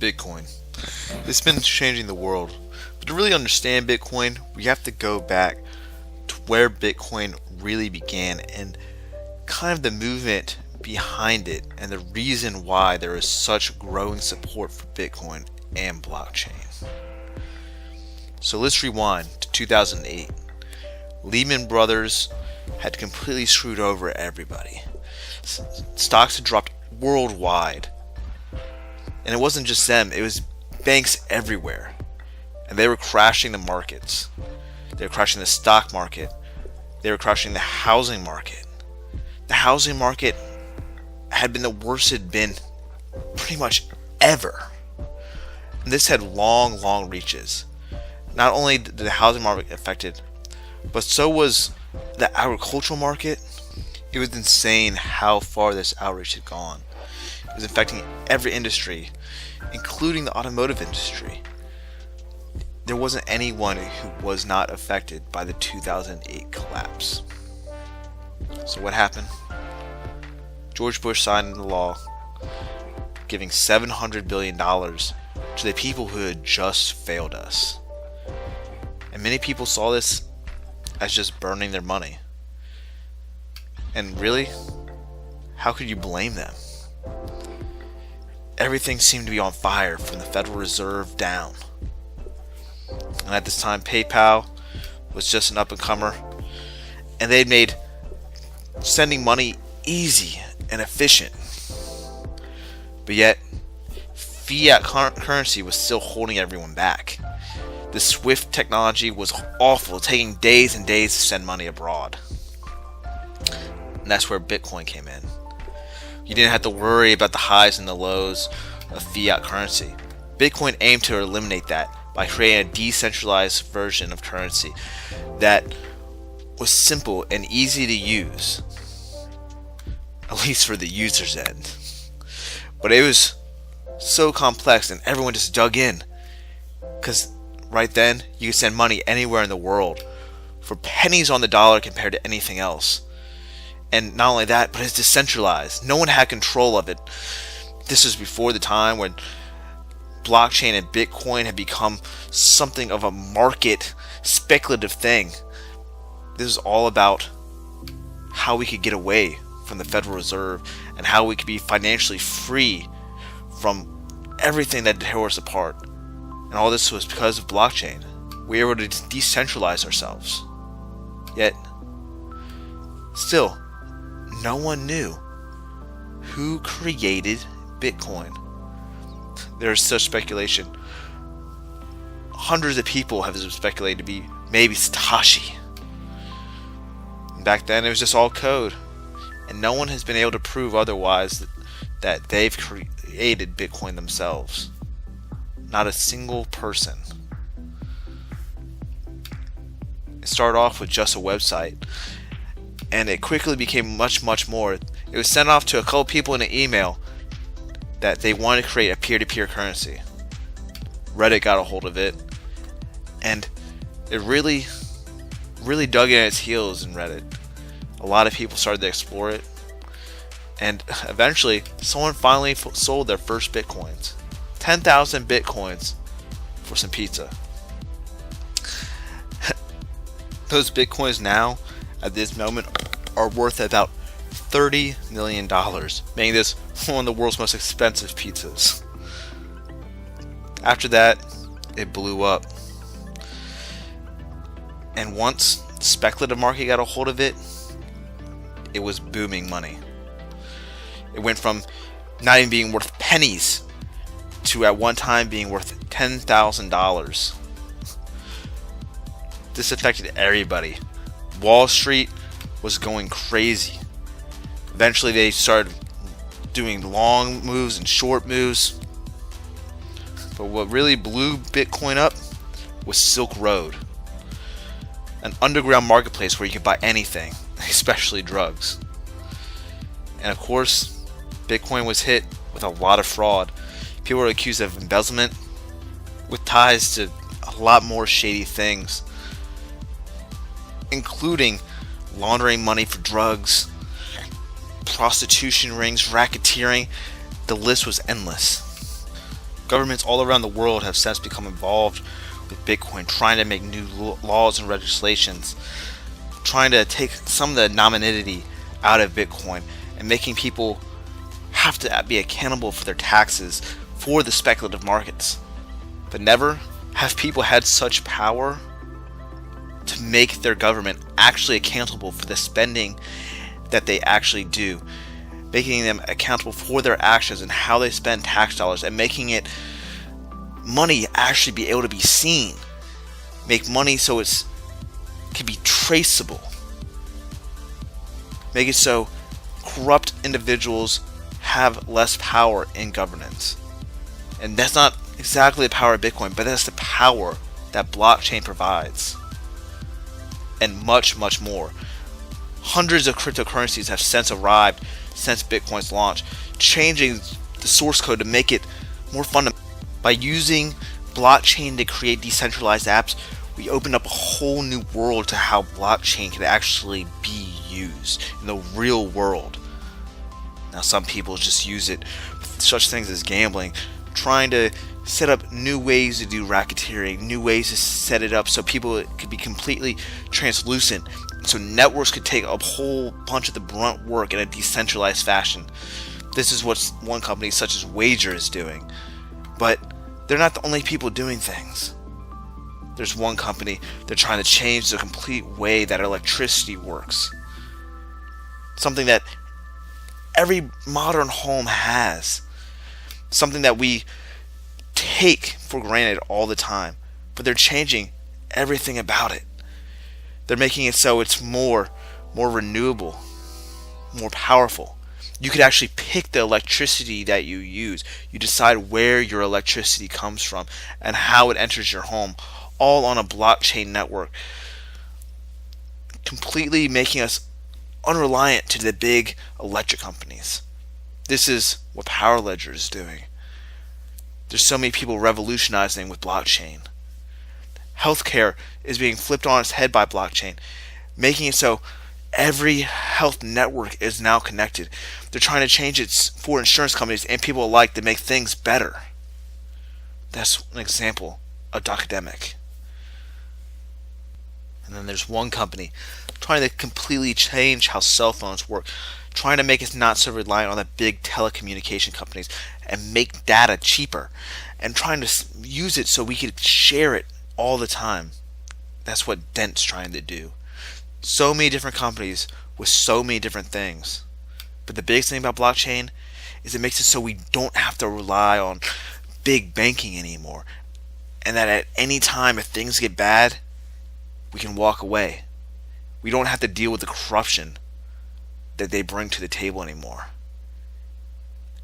Bitcoin. It's been changing the world. But to really understand Bitcoin, we have to go back to where Bitcoin really began and kind of the movement behind it and the reason why there is such growing support for Bitcoin and blockchain. So let's rewind to 2008. Lehman Brothers had completely screwed over everybody. Stocks had dropped worldwide. And it wasn't just them, it was banks everywhere. And they were crashing the markets. They were crashing the stock market. They were crashing the housing market. The housing market had been the worst it had been pretty much ever. And this had long reaches. Not only did the housing market affected, but so was the agricultural market. It was insane how far this outreach had gone. It was affecting every industry, including the automotive industry. There wasn't anyone who was not affected by the 2008 collapse. So what happened? George Bush signed into law giving $700 billion to the people who had just failed us. And many people saw this as just burning their money. And really, how could you blame them? Everything seemed to be on fire from the Federal Reserve down. And at this time, PayPal was just an up-and-comer, and they had made sending money easy and efficient. But yet, fiat currency was still holding everyone back. The SWIFT technology was awful, taking days and days to send money abroad. And that's where Bitcoin came in. You didn't have to worry about the highs and the lows of fiat currency. Bitcoin aimed to eliminate that by creating a decentralized version of currency that was simple and easy to use, at least for the user's end. But it was so complex and everyone just dug in, because right then you could send money anywhere in the world for pennies on the dollar compared to anything else. And not only that, but it's decentralized. No one had control of it. This was before the time when blockchain and Bitcoin had become something of a market speculative thing. This is all about how we could get away from the Federal Reserve and how we could be financially free from everything that tore us apart. And all this was because of blockchain. We were able to decentralize ourselves. Yet, still, no one knew who created Bitcoin. There's such speculation. Hundreds of people have speculated to be maybe Satoshi. Back then it was just all code. And no one has been able to prove otherwise that they've created Bitcoin themselves. Not a single person. It started off with just a website, and it quickly became much more. It was sent off to a couple people in an email that they wanted to create a peer-to-peer currency. Reddit got a hold of it, and it really dug in its heels in Reddit. A lot of people started to explore it, and eventually someone finally sold their first Bitcoins. 10,000 Bitcoins for some pizza. Those Bitcoins now, at this moment, are worth about $30 million, making this one of the world's most expensive pizzas. After that, it blew up. And once the speculative market got a hold of it, it was booming money. It went from not even being worth pennies to at one time being worth $10,000. This affected everybody. Wall Street was going crazy. Eventually they started doing long moves and short moves. But what really blew Bitcoin up was Silk Road, an underground marketplace where you could buy anything, especially drugs. And of course, Bitcoin was hit with a lot of fraud. People were accused of embezzlement with ties to a lot more shady things, including laundering money for drugs, prostitution rings, racketeering. The list was endless. Governments all around the world have since become involved with Bitcoin, trying to make new laws and legislations, trying to take some of the anonymity out of Bitcoin and making people have to be accountable for their taxes for the speculative markets. But never have people had such power to make their government actually accountable for the spending that they actually do, making them accountable for their actions and how they spend tax dollars, and making it money actually be able to be seen, make money so it can be traceable, make it so corrupt individuals have less power in governance. And that's not exactly the power of Bitcoin, but that's the power that blockchain provides, and much, much more. Hundreds of cryptocurrencies have since arrived since Bitcoin's launch, changing the source code to make it more fundamental. By using blockchain to create decentralized apps, we open up a whole new world to how blockchain can actually be used in the real world. Now, some people just use it for such things as gambling, trying to set up new ways to do racketeering, new ways to set it up so people could be completely translucent, so networks could take a whole bunch of the brunt work in a decentralized fashion. This is what one company such as Wager is doing. But they're not the only people doing things. There's one company, they're trying to change the complete way that electricity works. Something that every modern home has. Something that we take for granted all the time. But they're changing everything about it. They're making it so it's more renewable, more powerful. You could actually pick the electricity that you use. You decide where your electricity comes from and how it enters your home, all on a blockchain network, completely making us unreliant to the big electric companies. This is what Power Ledger is doing. There's so many people revolutionizing with blockchain. Healthcare is being flipped on its head by blockchain, making it so every health network is now connected. They're trying to change it for insurance companies and people alike to make things better. That's an example of Docademic. And then there's one company trying to completely change how cell phones work, trying to make us not so reliant on the big telecommunication companies and make data cheaper, and trying to use it so we could share it all the time. That's what Dent's trying to do. So many different companies with so many different things. But the biggest thing about blockchain is it makes it so we don't have to rely on big banking anymore. And that at any time if things get bad, we can walk away. We don't have to deal with the corruption that they bring to the table anymore.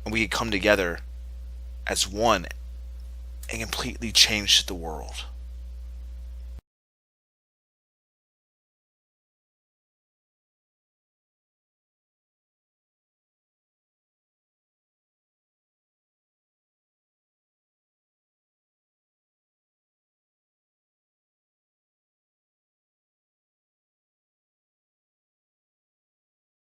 And we can come together as one and completely change the world.